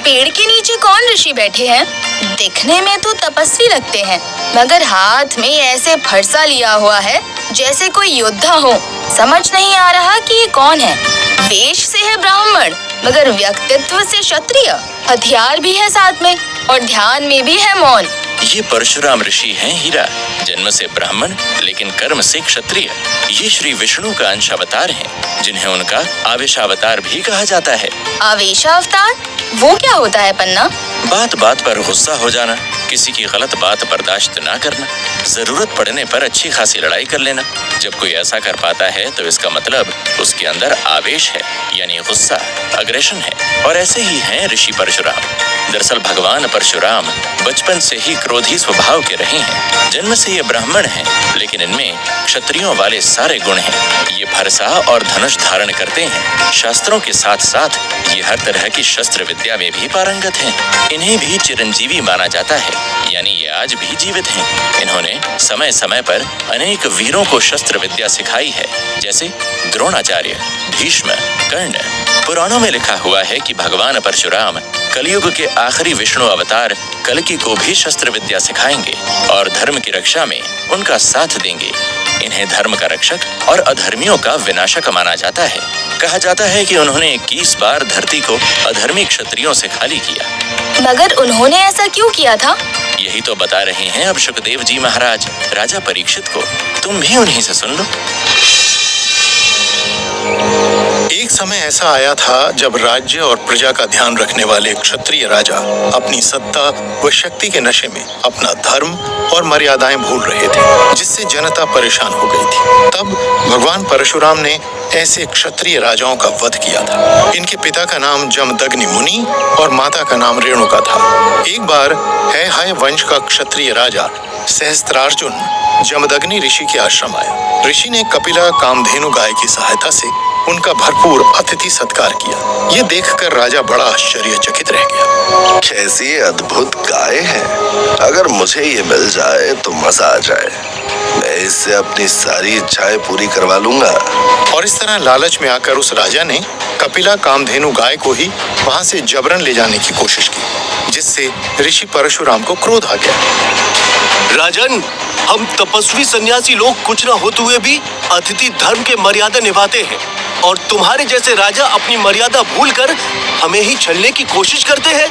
पेड़ के नीचे कौन ऋषि बैठे हैं? दिखने में तो तपस्वी लगते हैं, मगर हाथ में ऐसे फरसा लिया हुआ है जैसे कोई योद्धा हो। समझ नहीं आ रहा कि ये कौन है। वेश से है ब्राह्मण, मगर व्यक्तित्व से क्षत्रिय। हथियार भी है साथ में और ध्यान में भी है मौन। ये परशुराम ऋषि हैं हीरा, जन्म से ब्राह्मण लेकिन कर्म से क्षत्रिय। ये श्री विष्णु का अंश अवतार हैं, जिन्हें उनका आवेशावतार भी कहा जाता है। आवेशावतार वो क्या होता है पन्ना? बात बात पर गुस्सा हो जाना, किसी की गलत बात बर्दाश्त ना करना, जरूरत पड़ने पर अच्छी खासी लड़ाई कर लेना। जब कोई ऐसा कर पाता है तो इसका मतलब उसके अंदर आवेश है, यानी गुस्सा, अग्रेशन है। और ऐसे ही हैं ऋषि परशुराम। दरअसल भगवान परशुराम बचपन से ही क्रोधी स्वभाव के रहे हैं। जन्म से ये ब्राह्मण हैं, लेकिन इनमें क्षत्रियों वाले सारे गुण हैं। ये फरसा और धनुष धारण करते हैं। शास्त्रों के साथ साथ ये हर तरह की शस्त्र विद्या में भी पारंगत हैं। इन्हें भी चिरंजीवी माना जाता है, यानी ये आज भी जीवित हैं। इन्होंने समय समय पर अनेक वीरों को शस्त्र विद्या सिखाई है, जैसे द्रोणाचार्य, भीष्म, कर्ण। पुराणों में लिखा हुआ है कि भगवान परशुराम कलयुग के आखिरी विष्णु अवतार कल्कि को भी शस्त्र विद्या सिखाएंगे और धर्म की रक्षा में उनका साथ देंगे। इन्हें धर्म का रक्षक और अधर्मियों का विनाशक माना जाता है। कहा जाता है कि उन्होंने 21 बार धरती को अधर्मी क्षत्रियों से खाली किया। मगर उन्होंने ऐसा क्यों किया था? यही तो बता रहे हैं अब शुकदेव जी महाराज राजा परीक्षित को। तुम भी उन्हीं से सुन लो। एक समय ऐसा आया था जब राज्य और प्रजा का ध्यान रखने वाले क्षत्रिय राजा अपनी सत्ता व शक्ति के नशे में अपना धर्म और मर्यादाएं भूल रहे थे, जिससे जनता परेशान हो गई थी। तब भगवान परशुराम ने ऐसे क्षत्रिय राजाओं का वध किया था। इनके पिता का नाम जमदग्नि मुनि और माता का नाम रेणुका था। एक बार है वंश का क्षत्रिय राजा सहस्त्रार्जुन जमदग्नि ऋषि के आश्रम आया। ऋषि ने कपिला कामधेनु गाय की सहायता से उनका भरपूर अतिथि सत्कार किया। ये देखकर राजा बड़ा आश्चर्यचकित रह गया। कैसी अद्भुत गाय है, अगर मुझे ये मिल जाए तो मजा आ जाए। मैं इससे अपनी सारी इच्छाएं पूरी करवा लूंगा। और इस तरह लालच में आकर उस राजा ने कपिला कामधेनु गाय को ही वहां से जबरन ले जाने की कोशिश की, जिससे ऋषि परशुराम को क्रोध आ गया। राजन, हम तपस्वी सन्यासी लोग कुछ न होते हुए भी अतिथि धर्म के मर्यादा निभाते हैं, और तुम्हारे जैसे राजा अपनी मर्यादा भूलकर हमें ही छलने की कोशिश करते हैं।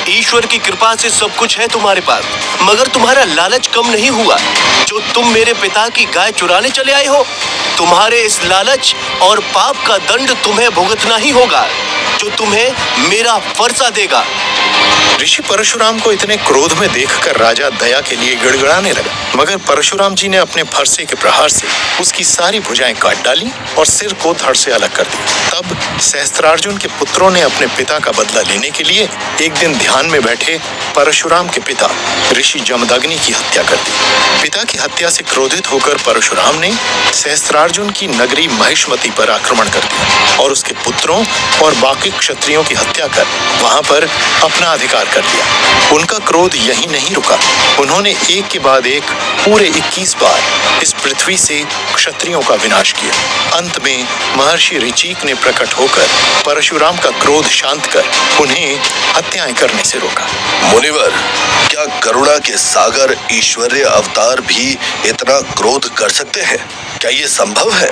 ईश्वर की कृपा से सब कुछ है तुम्हारे पास, मगर तुम्हारा लालच कम नहीं हुआ जो तुम मेरे पिता की गाय चुराने चले आए हो। तुम्हारे इस लालच और पाप का दंड तुम्हें भुगतना ही होगा, जो तुम्हें मेरा फरसा देगा। ऋषि परशुराम को इतने क्रोध में देखकर राजा दया के लिए गिड़गिड़ाने लगा, मगर परशुराम जी ने अपने फरसे के प्रहार से उसकी सारी भुजाएं काट डाली और सिर को धड़ से अलग कर दिया। तब सहस्त्रार्जुन के पुत्रों ने अपने पिता का बदला लेने के लिए एक दिन ध्यान में बैठे परशुराम के पिता ऋषि जमदग्नि की हत्या कर दी। पिता की हत्या से क्रोधित होकर परशुराम ने सहस्त्रार्जुन की नगरी महिष्मति पर आक्रमण कर दिया और उसके पुत्रों और बाकी क्षत्रियों की हत्या कर वहां पर अपना अधिकार कर लिया। उनका क्रोध यहीं नहीं रुका, उन्होंने एक के बाद एक पूरे 21 बार इस पृथ्वी से क्षत्रियों का विनाश किया। अंत में महर्षि ऋचिक ने प्रकट होकर परशुराम का क्रोध शांत कर उन्हें हत्याएं करने से रोका। मुनिवर, क्या करुणा के सागर ईश्वरीय अवतार भी इतना क्रोध कर सकते हैं? क्या ये संभव है?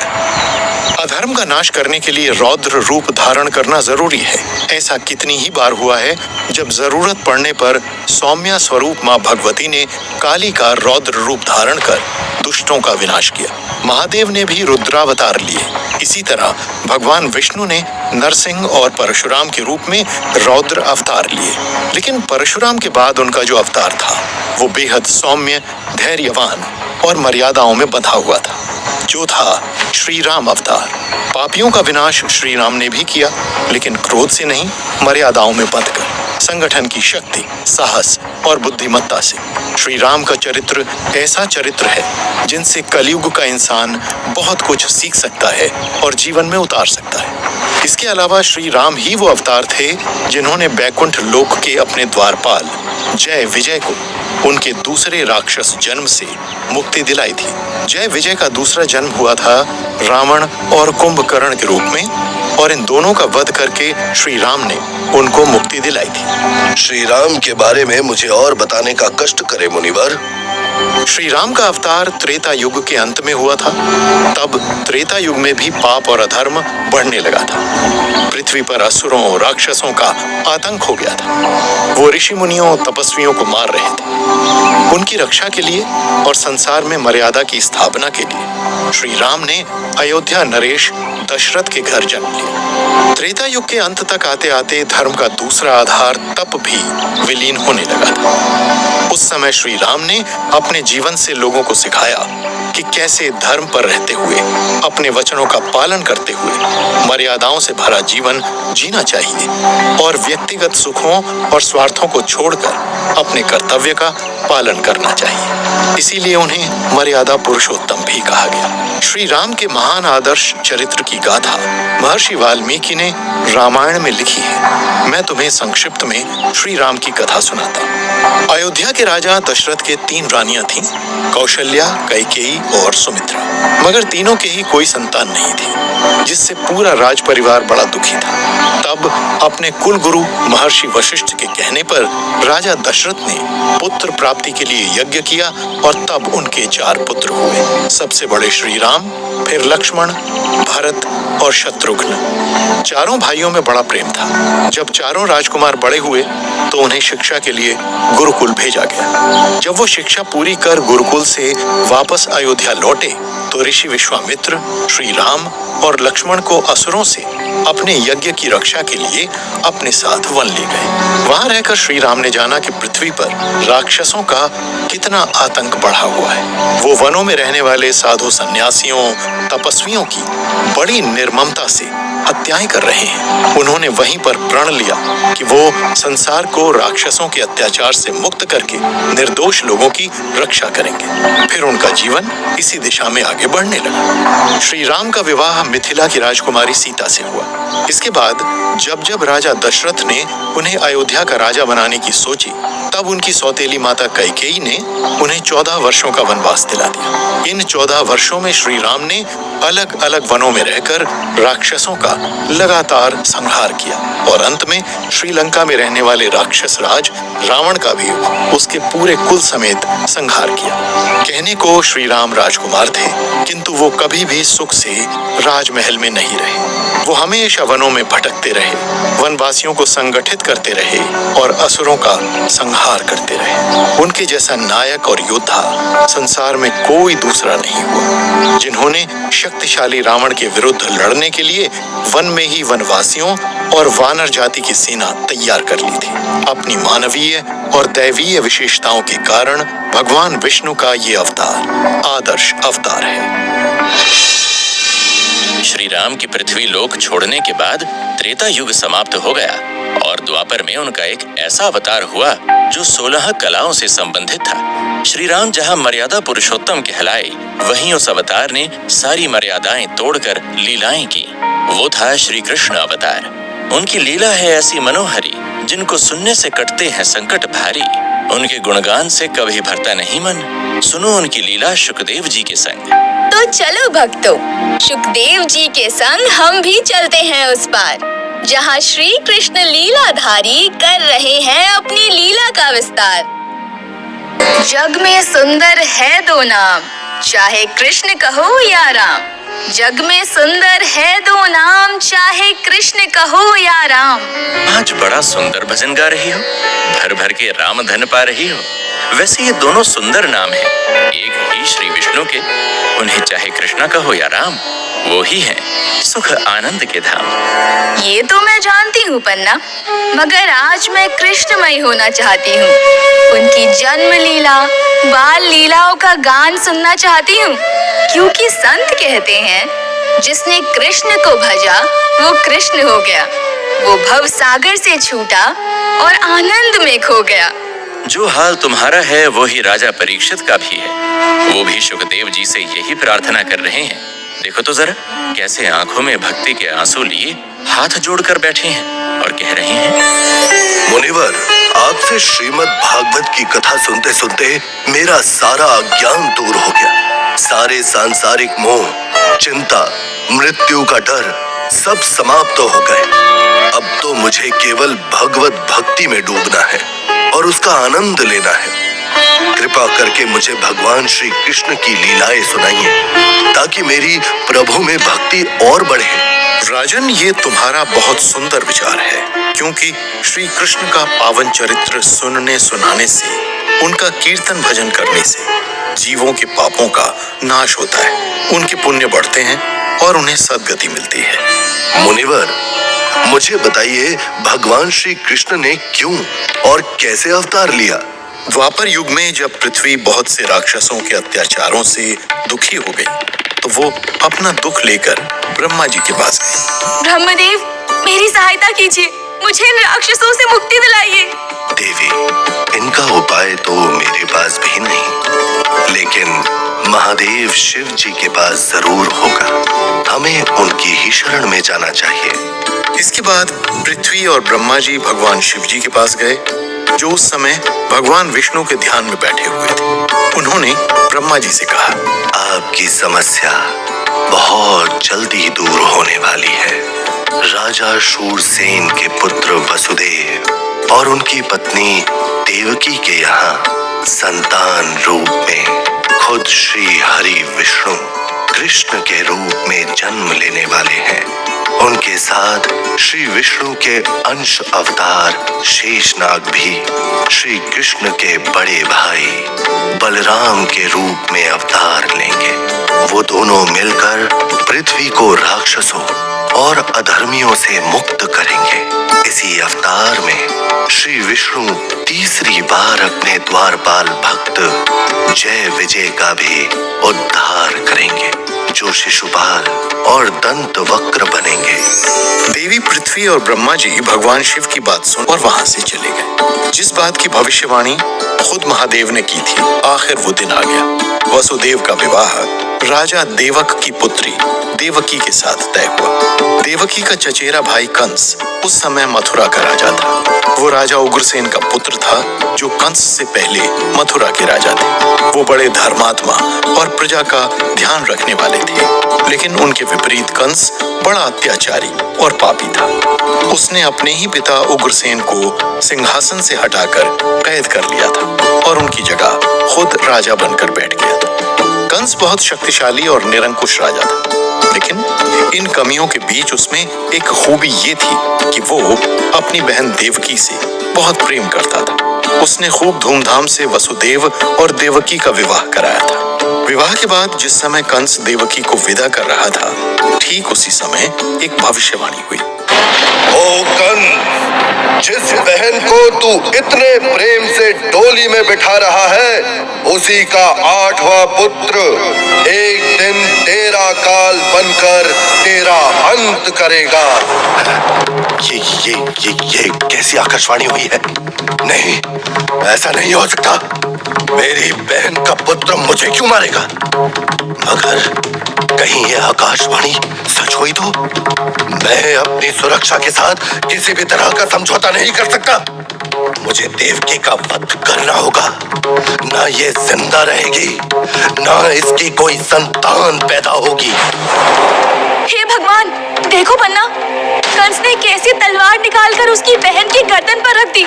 अधर्म का नाश करने के लिए रौद्र रूप धारण करना जरूरी है। ऐसा कितनी ही बार हुआ है जब जरूरत पड़ने पर सौम्या स्वरूप माँ भगवती ने काली का रौद्र रूप धारण कर दुष्टों का विनाश किया। महादेव ने भी रुद्रावतार लिए। इसी तरह भगवान विष्णु ने नरसिंह और परशुराम के रूप में रौद्र अवतार लिए। लेकिन परशुराम के बाद उनका जो अवतार था वो बेहद सौम्य, धैर्यवान और मर्यादाओं में बंधा हुआ था, जो था श्री राम अवतार। पापियों का विनाश श्री राम ने भी किया, लेकिन क्रोध से नहीं, मर्यादाओं में बंधकर संगठन की शक्ति, साहस और बुद्धिमत्ता से। श्री राम का चरित्र ऐसा चरित्र है जिनसे कलयुग का इंसान बहुत कुछ सीख सकता है और जीवन में उतार सकता है। इसके अलावा श्री राम ही वो अवतार थे जिन्होंने बैकुंठ लोक के अपने द्वारपाल जय विजय को उनके दूसरे राक्षस जन्म से मुक्ति दिलाई थी। जय विजय का दूसरा जन्म हुआ था रावण और कुंभकर्ण के रूप में, और इन दोनों का वध करके श्री राम ने उनको मुक्ति दिलाई थी। श्री राम के बारे में मुझे और बताने का कष्ट करे मुनिवर। श्री राम का अवतार त्रेता युग के अंत में हुआ था। तब त्रेता युग में भी पाप और अधर्म बढ़ने लगा था। पृथ्वी पर असुरों और राक्षसों का आतंक हो गया था। वो ऋषि मुनियों तपस्वियों को मार रहे थे। उनकी रक्षा के लिए और संसार में मर्यादा की स्थापना के लिए श्री राम ने अयोध्या नरेश दशरथ के घर जन्म लिया। त्रेता युग के अंत तक आते आते धर्म का दूसरा आधार तप भी विलीन होने लगा था। उस समय श्री राम ने अपने जीवन से लोगों को सिखाया कि कैसे धर्म पर रहते हुए, अपने वचनों का पालन करते हुए मर्यादाओं से भरा जीवन जीना चाहिए और व्यक्तिगत सुखों और स्वार्थों को छोड़कर अपने कर्तव्य का पालन करना चाहिए। इसीलिए उन्हें मर्यादा पुरुषोत्तम भी कहा गया। श्री राम के महान आदर्श चरित्र की गाथा महर्षि वाल्मीकि ने रामायण में लिखी है। मैं तुम्हें संक्षिप्त में श्री राम की कथा सुनाता हूँ। अयोध्या के राजा दशरथ के 3 रानियां थीं, कौशल्या, कैकेयी और सुमित्रा। मगर तीनों के ही कोई संतान नहीं थी, जिससे पूरा राज परिवार बड़ा दुखी था। तब अपने कुल गुरु महर्षि वशिष्ठ के कहने पर राजा दशरथ ने पुत्र प्राप्ति के लिए यज्ञ किया और तब उनके 4 पुत्र हुए। सबसे बड़े श्री राम, फिर लक्ष्मण, भरत और शत्रुघ्न। चारों भाइयों में बड़ा प्रेम था। जब चारों राजकुमार बड़े हुए तो उन्हें शिक्षा के लिए गुरुकुल भेजा गया। जब वो शिक्षा पूरी कर गुरुकुल से वापस अयोध्या लौटे तो ऋषि विश्वामित्र श्री राम और लक्ष्मण को असुरों से अपने यज्ञ की रक्षा के लिए अपने साथ वन ले गए। वहां रहकर श्री राम ने जाना कि पृथ्वी पर राक्षसों का कितना आतंक बढ़ा हुआ है। वो वनों में रहने वाले साधु सन्यासियों, तपस्वियों की बड़ी निर्ममता से हत्याएं कर रहे हैं। उन्होंने वहीं पर प्रण लिया कि वो संसार को राक्षसों के अत्याचार से मुक्त करके निर्दोष लोगों की रक्षा करेंगे। फिर उनका जीवन इसी दिशा में आगे बढ़ने लगा। श्री राम का विवाह मिथिला की राजकुमारी सीता से हुआ। इसके बाद जब जब राजा दशरथ ने उन्हें अयोध्या का राजा बनाने की सोची, तब उनकी सौतेली माता कैकेयी ने उन्हें 14 वर्षों का वनवास दिला दिया। इन 14 वर्षों में श्री राम ने अलग अलग वनों में रहकर राक्षसों का लगातार संहार किया और अंत में श्रीलंका में रहने वाले राक्षस राज रावण का भी उसके पूरे कुल समेत संहार किया। कहने को श्री राम राजकुमार थे, किंतु वो कभी भी सुख से राजमहल में नहीं रहे। वो हमेशा वनों में भटकते रहे, वनवासियों को संगठित करते रहे और असुरों का संहार करते रहे। उनके जैसा नायक और योद्धा संसार में कोई दूसरा नहीं हुआ, जिन्होंने शक्तिशाली रावण के विरुद्ध लड़ने के लिए वन में ही वनवासियों और वानर जाति की सेना तैयार कर ली थी। अपनी मानवीय और दैवीय विशेषताओं के कारण भगवान विष्णु का ये अवतार आदर्श अवतार है। श्री राम की पृथ्वी लोक छोड़ने के बाद त्रेता युग समाप्त हो गया और द्वापर में उनका एक ऐसा अवतार हुआ जो 16 कलाओं से संबंधित था। श्री राम जहाँ मर्यादा पुरुषोत्तम कहलाए, वहीं उस अवतार ने सारी मर्यादाएं तोड़कर लीलाएं की। वो था श्री कृष्ण अवतार। उनकी लीला है ऐसी मनोहरी, जिनको सुनने से कटते हैं संकट भारी। उनके गुणगान से कभी भरता नहीं मन, सुनो उनकी लीला सुखदेव जी के संग। तो चलो भक्तों, सुखदेव जी के संग हम भी चलते हैं उस पार, जहाँ श्री कृष्ण लीलाधारी कर रहे हैं अपनी लीला का विस्तार। जग में सुंदर है 2 नाम, चाहे कृष्ण कहो या राम। जग में सुंदर है 2 नाम, चाहे कृष्ण कहो या राम। आज बड़ा सुंदर भजन गा रही हो, भर भर के राम धन पा रही हो। वैसे ये दोनों सुंदर नाम हैं, एक ही श्री विष्णु के। उन्हें चाहे कृष्णा कहो या राम, वो ही है सुख आनंद के धाम। ये तो मैं जानती हूँ पन्ना, मगर आज मैं कृष्णमय होना चाहती हूँ। उनकी जन्म लीला, बाल लीलाओं का गान सुनना चाहती हूँ, क्योंकि संत कहते हैं जिसने कृष्ण को भजा वो कृष्ण हो गया। वो भव सागर से छूटा और आनंद में खो गया। जो हाल तुम्हारा है वो ही राजा परीक्षित का भी है। वो भी सुखदेव जी से यही प्रार्थना कर रहे हैं। देखो तो जरा कैसे आंखों में भक्ति के आंसू लिए हाथ जोड़कर बैठे हैं और कह रहे हैं, मुनिवर, आपसे श्रीमद् भागवत की कथा सुनते सुनते मेरा सारा अज्ञान दूर हो गया। सारे सांसारिक मोह, चिंता, मृत्यु का डर सब समाप्त हो गए। अब तो मुझे केवल भगवत भक्ति में डूबना है और उसका आनंद लेना है। कृपा करके मुझे भगवान श्री कृष्ण की लीलाएं सुनाइए ताकि मेरी प्रभु में भक्ति और बढ़े। राजन, ये तुम्हारा बहुत सुंदर विचार है, क्योंकि श्री कृष्ण का पावन चरित्र सुनने सुनाने से, उनका कीर्तन भजन करने से जीवों के पापों का नाश होता है, उनके पुण्य बढ़ते हैं और उन्हें सद्गति मिलती है। मुनिवर, मुझे बताइए भगवान श्री कृष्ण ने क्यों और कैसे अवतार लिया? द्वापर युग में जब पृथ्वी बहुत से राक्षसों के अत्याचारों से दुखी हो गई, तो वो अपना दुख लेकर ब्रह्मा जी के पास गए। ब्रह्मदेव, मेरी सहायता कीजिए, मुझे इन राक्षसों से मुक्ति दिलाइए। देवी, इनका उपाय तो मेरे पास भी नहीं, लेकिन महादेव शिव जी के पास जरूर होगा। हमें उनकी ही शरण में जाना चाहिए। इसके बाद पृथ्वी और ब्रह्मा जी भगवान शिव जी के पास गए, जो उस समय भगवान विष्णु के ध्यान में बैठे हुए थे। उन्होंने ब्रह्मा जी से कहा, आपकी समस्या बहुत जल्दी दूर होने वाली है। राजा शूरसेन के पुत्र वसुदेव और उनकी पत्नी देवकी के यहाँ संतान रूप में खुद श्री हरि विष्णु कृष्ण के रूप में जन्म लेने वाले हैं। उनके साथ श्री विष्णु के अंश अवतार शेषनाग भी श्री कृष्ण के बड़े भाई बलराम के रूप में अवतार लेंगे। वो दोनों मिलकर पृथ्वी को राक्षसों और अधर्मियों से मुक्त करेंगे। इसी अवतार में श्री विष्णु तीसरी बार अपने द्वारपाल भक्त जय विजय का भी उद्धार करेंगे, जो शिशुपाल और दंत वक्र बनेंगे। देवी पृथ्वी और ब्रह्मा जी भगवान शिव की बात सुन और वहां से चले गए। जिस बात की भविष्यवाणी खुद महादेव ने की थी, आखिर वो दिन आ गया। वसुदेव का विवाह राजा देवक की पुत्री देवकी के साथ तय हुआ। देवकी का चचेरा भाई कंस उस समय मथुरा का राजा था। वो राजा उग्रसेन का पुत्र था, जो कंस से पहले मथुरा के राजा थे। वो बड़े धर्मात्मा और प्रजा का ध्यान रखने वाले थे, लेकिन उनके विपरीत कंस बड़ा अत्याचारी और पापी था। उसने अपने ही पिता उग्रसेन को सिंहासन से हटाकर कैद कर लिया था और उनकी जगह खुद राजा बनकर बैठ गया था। कंस बहुत शक्तिशाली और निरंकुश राजा था, लेकिन इन कमियों के बीच उसमें एक खूबी ये थी कि वो अपनी बहन देवकी से बहुत प्रेम करता था। उसने खूब धूमधाम से वसुदेव और देवकी का विवाह कराया था। विवाह के बाद जिस समय कंस देवकी को विदा कर रहा था, ठीक उसी समय एक भविष्यवाणी हुई। ओ कंस, जिस बहन को तू इतने प्रेम से डोली में बिठा रहा है, उसी का 8वां पुत्र एक दिन तेरा काल बनकर तेरा अंत करेगा। ये कैसी आकाशवाणी हुई है? नहीं, ऐसा नहीं हो सकता। मेरी बहन का पुत्र मुझे क्यों मारेगा? मगर कहीं ये आकाशवाणी सच हुई तो? मैं अपनी सुरक्षा के साथ किसी भी तरह का समझौता नहीं कर सकता। मुझे देवकी का वध करना होगा। ना ये जिंदा रहेगी, ना इसकी कोई संतान पैदा होगी। हे भगवान, देखो बन्ना, कंस ने कैसी तलवार निकालकर उसकी बहन की गर्दन पर रख दी,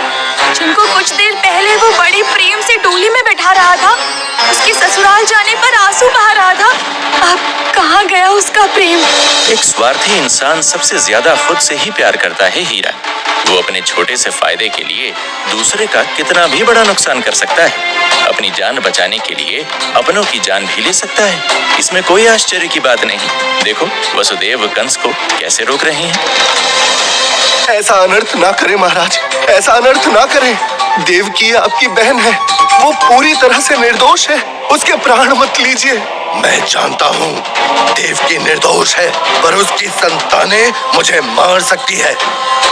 जिनको कुछ देर पहले वो बड़े प्रेम से डोली में बैठा रहा था। उसके ससुराल जाने पर आंसू बहा रहा था। अब कहाँ गया उसका प्रेम? एक स्वार्थी इंसान सबसे ज्यादा खुद से ही प्यार करता है हीरा। वो अपने छोटे से फायदे के लिए दूसरे का कितना भी बड़ा नुकसान कर सकता है। अपनी जान बचाने के लिए अपनों की जान भी ले सकता है। इसमें कोई आश्चर्य की बात नहीं। देखो वसुदेव कंस को कैसे रोक रहे हैं। ऐसा अनर्थ ना करें महाराज, ऐसा अनर्थ ना करें। देवकी आपकी बहन है, वो पूरी तरह से निर्दोष है। उसके प्राण मत लीजिए। मैं जानता हूँ देवकी निर्दोष है, पर उसकी संतानें मुझे मार सकती है,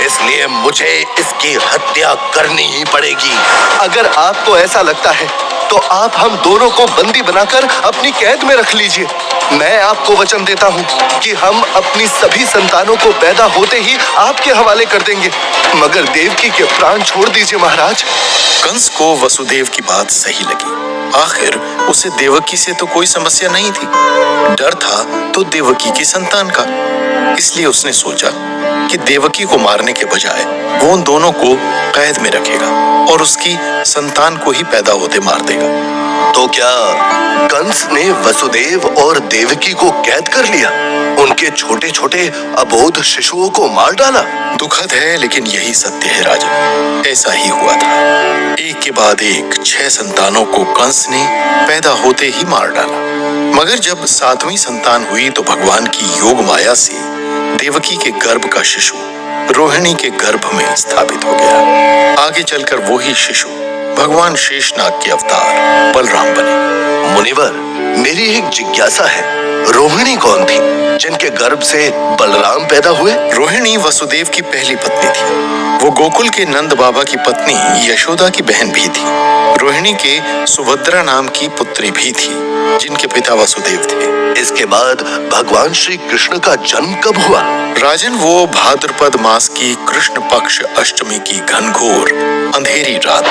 इसलिए मुझे इसकी हत्या करनी ही पड़ेगी। अगर आपको ऐसा लगता है तो आप हम दोनों को बंदी बनाकर अपनी कैद में रख लीजिए। मैं आपको वचन देता हूँ कि हम अपनी सभी संतानों को पैदा होते ही आपके हवाले कर देंगे, मगर देवकी के प्राण छोड़ दीजिए महाराज। कंस को वसुदेव की बात सही लगी। आखिर उसे देवकी से तो कोई समस्या नहीं थी, डर था तो देवकी की संतान का। इसलिए उसने सोचा कि देवकी को मारने के बजाय वो उन दोनों को कैद में रखेगा और उसकी संतान को ही पैदा होते मार देगा। तो क्या कंस ने वसुदेव और देवकी को कैद कर लिया? उनके छोटे छोटे अबोध शिशुओं को मार डाला? दुखद है लेकिन यही सत्य है राजन, ऐसा ही हुआ था। एक के बाद एक 6 संतानों को कंस ने पैदा होते ही मार डाला, मगर जब 7वीं संतान हुई तो भगवान की योग माया से देवकी के गर्भ का शिशु रोहिणी के गर्भ में स्थापित हो गया। आगे चलकर वो ही शिशु भगवान शेषनाग के अवतार बलराम बने। मुनिवर, मेरी एक जिज्ञासा है, रोहिणी कौन थी जिनके गर्भ से बलराम पैदा हुए? रोहिणी वसुदेव की पहली पत्नी थी। वो गोकुल के नंद बाबा की पत्नी यशोदा की बहन भी थी। रोहिणी के सुभद्रा नाम की पुत्री भी थी, जिनके पिता वसुदेव थे। इसके बाद भगवान श्री कृष्ण का जन्म कब हुआ? राजन, वो भाद्रपद मास की कृष्ण पक्ष अष्टमी की घनघोर अंधेरी रात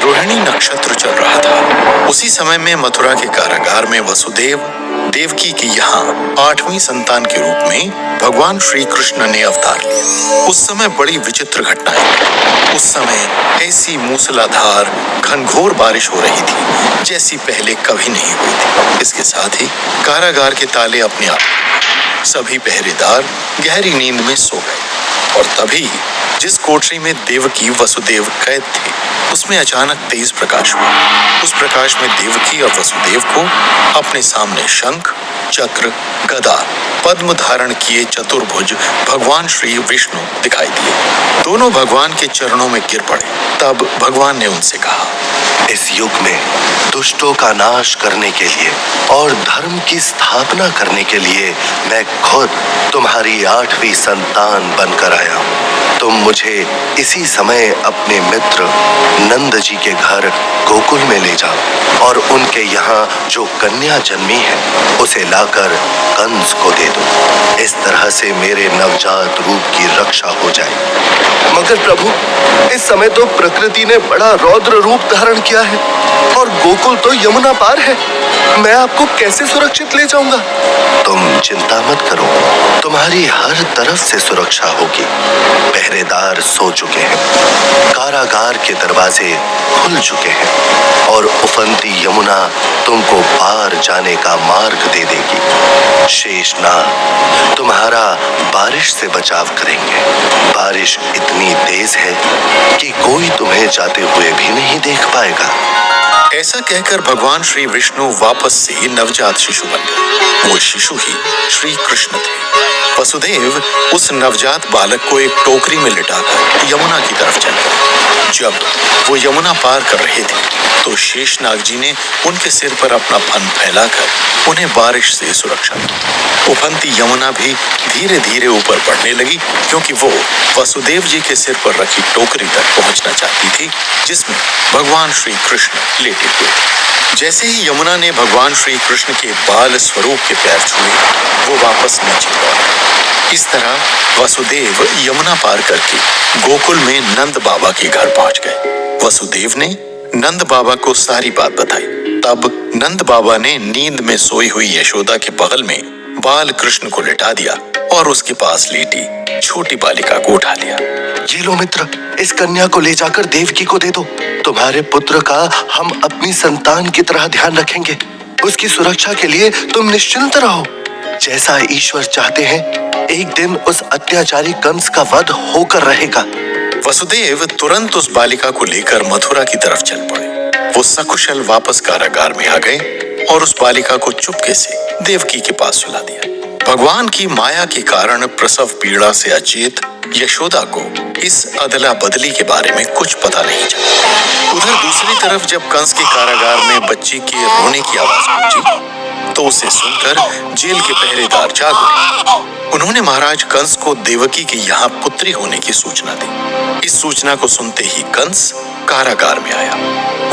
रोहिणी नक्षत्र चल रहा था। उसी समय में मथुरा के कारागार में वसुदेव देवकी की यहाँ 8वीं संतान के रूप में भगवान श्री कृष्ण ने अवतार लिया। उस समय बड़ी विचित्र घटनाएं। उस समय ऐसी मूसलाधार घनघोर बारिश हो रही थी जैसी पहले कभी नहीं हुई थी। इसके साथ ही कारागार के ताले अपने आप, सभी पहरेदार गहरी नींद में सो गए। और तभी जिस कोठरी में देवकी वसुदेव कैद थे उसमें अचानक तेज प्रकाश हुआ। उस प्रकाश में देवकी और वसुदेव को अपने सामने शंख, चक्र, गदा, पद्म धारण किए चतुर्भुज भगवान श्री विष्णु दिखाई दिए। दोनों भगवान के चरणों में गिर पड़े। तब भगवान ने उनसे कहा, इस युग में दुष्टों का नाश करने के लिए और धर्म की स्थापना करने के लिए मैं खुद तुम्हारी 8वीं संतान बनकर आया हूँ। तुम मुझे इसी समय अपने मित्र नंद जी के घर गोकुल में ले जाओ और उनके यहाँ जो कन्या जन्मी है उसे लाकर कंस को दे दो। इस तरह से मेरे नवजात रूप की रक्षा हो जाए। मगर प्रभु, इस समय तो प्रकृति ने बड़ा रौद्र रूप धारण किया है और गोकुल तो यमुना पार है। मैं आपको कैसे सुरक्षित ले जाऊंगा? तुम चिंता मत करो, तुम्हारी हर तरफ से सुरक्षा होगी। पहरेदार सो चुके हैं, कारागार के दरवाजे खुल चुके हैं और उफनती यमुना तुमको पार जाने का मार्ग दे देगी। शेषनाग तुम्हारा बारिश से बचाव करेंगे। बारिश इतनी तेज है कि कोई तुम्हें जाते हुए भी नहीं देख पाएगा। ऐसा कहकर भगवान श्री विष्णु वापस से नवजात शिशु बन गए। वो शिशु ही श्री कृष्ण थे। वसुदेव उस नवजात बालक को एक टोकरी में लिटाकर यमुना की तरफ चले। जब वो यमुना पार कर रहे थे तो शेषनाग जी ने उनके सिर पर अपना फन फैलाकर उन्हें बारिश से सुरक्षा दी। उफनती यमुना भी धीरे धीरे ऊपर बढ़ने लगी क्योंकि वो वसुदेव जी के सिर पर रखी टोकरी तक पहुंचना चाहती थी जिसमें भगवान श्री कृष्ण लेटे हुए थे। जैसे ही यमुना ने भगवान श्री कृष्ण के बाल स्वरूप के पैर छुए, वो वापस नीचे लौटे। इस तरह वसुदेव यमुना पार करके गोकुल में नंद बाबा के घर पहुंच गए। वसुदेव ने नंद बाबा को सारी बात बताई। तब नंद बाबा ने नींद में सोई हुई यशोदा के बगल में बाल कृष्ण को लिटा दिया और उसके पास लेटी छोटी बालिका को उठा लिया। ये लो मित्र, इस कन्या को ले जाकर देवकी को दे दो। तुम्हारे पुत्र का हम अपनी संतान की तरह ध्यान रखेंगे। उसकी सुरक्षा के लिए तुम निश्चिंत रहो। जैसा ईश्वर चाहते हैं, एक दिन उस अत्याचारी कंस का वध होकर रहेगा। वसुदेव तुरंत उस बालिका को लेकर मथुरा की तरफ चल पड़े। वो सकुशल वापस कारागार में आ गए और उस बालिका को चुपके से देवकी के पास सुला दिया। भगवान की माया के कारण प्रसव पीड़ा से अचेत यशोदा को इस अदला बदली के बारे में कुछ पता नहीं चला। उधर दूसरी तरफ जब कंस के कारागार में बच्ची के रोने की आवाज पहुंची तो उसे सुनकर जेल के पहरेदार जाग उठे। उन्होंने महाराज कंस को देवकी के यहाँ पुत्री होने की सूचना दी। इस सूचना को सुनते ही कंस कारागार में आया।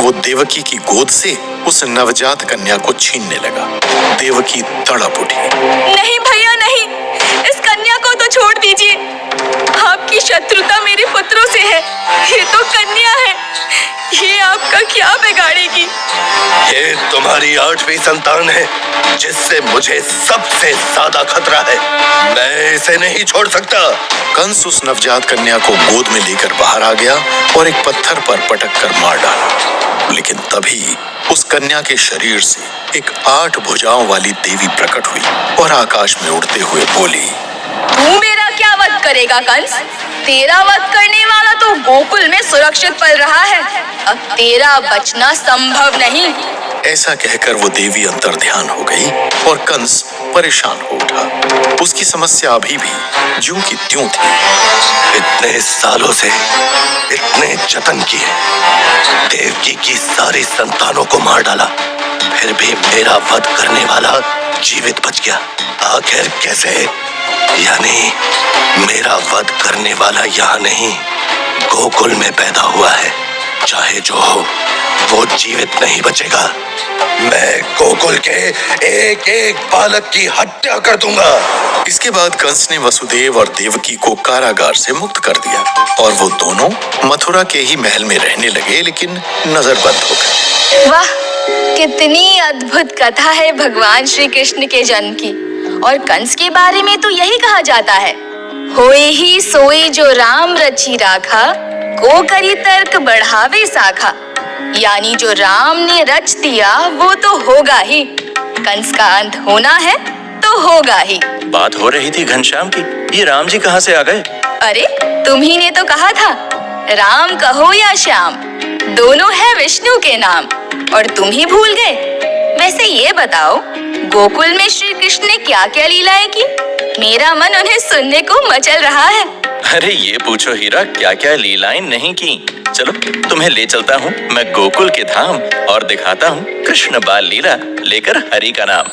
वो देवकी की गोद से उस नवजात कन्या को छीनने लगा। देवकी तड़प उठी। नहीं भैया नहीं, इस कन्या को तो छोड़ दीजिए। आपकी शत्रुता मेरे पुत्रों से है। ये तो कन्या है, ये आपका क्या बिगाड़ेगी? ये तुम्हारी 8वीं संतान है, जिससे मुझे सबसे ज्यादा खतरा है। मैं इसे नहीं छोड़ सकता। कंस उस नवजात कन्या को गोद में लेकर बाहर आ गया और एक पत्थर पर पटक कर मार डाला। लेकिन तभी उस कन्या के शरीर से एक 8 भुजाओं वाली देवी प्रकट हुई और आकाश में उड़ते हुए बोली, तू मेरा क्या वध करेगा कंस? तेरा वध करने वाला तो गोकुल में सुरक्षित पल रहा है। अब तेरा बचना संभव नहीं। ऐसा कहकर वो देवी अंतर्ध्यान हो गई और कंस परेशान हो उठा। उसकी समस्या अभी भी ज्यों की त्यों थी। इतने सालों से इतने जतन किए, देवकी की सारी संतानों को मार डाला, फिर भी मेरा वध करने वाला जीवित बच गया। आखिर कैसे? यानी मेरा वध करने वाला यहाँ नहीं, गोकुल में पैदा हुआ है। चाहे जो हो, वो जीवित नहीं बचेगा। मैं गोकुल के एक एक बालक की हत्या कर दूंगा। इसके बाद कंस ने वसुदेव और देवकी को कारागार से मुक्त कर दिया और वो दोनों मथुरा के ही महल में रहने लगे, लेकिन नजरबंद हो गए। वाह, कितनी अद्भुत कथा है भगवान श्री कृष्ण के जन्म की। और कंस के बारे में तो यही कहा जाता है, होए ही सोई जो राम रची राखा, को करी तर्क बढ़ावे साखा। यानी जो राम ने रच दिया वो तो होगा ही। कंस का अंत होना है तो होगा ही। बात हो रही थी घनश्याम की, ये राम जी कहाँ से आ गए? अरे तुम्ही ने तो कहा था, राम कहो या श्याम, दोनों है विष्णु के नाम, और तुम ही भूल गए। वैसे ये बताओ, गोकुल में श्री कृष्ण ने क्या क्या लीलाएं की? मेरा मन उन्हें सुनने को मचल रहा है। अरे ये पूछो हीरा, क्या क्या लीलाएं नहीं की। चलो तुम्हें ले चलता हूँ मैं गोकुल के धाम और दिखाता हूँ कृष्ण बाल लीला लेकर हरि का नाम।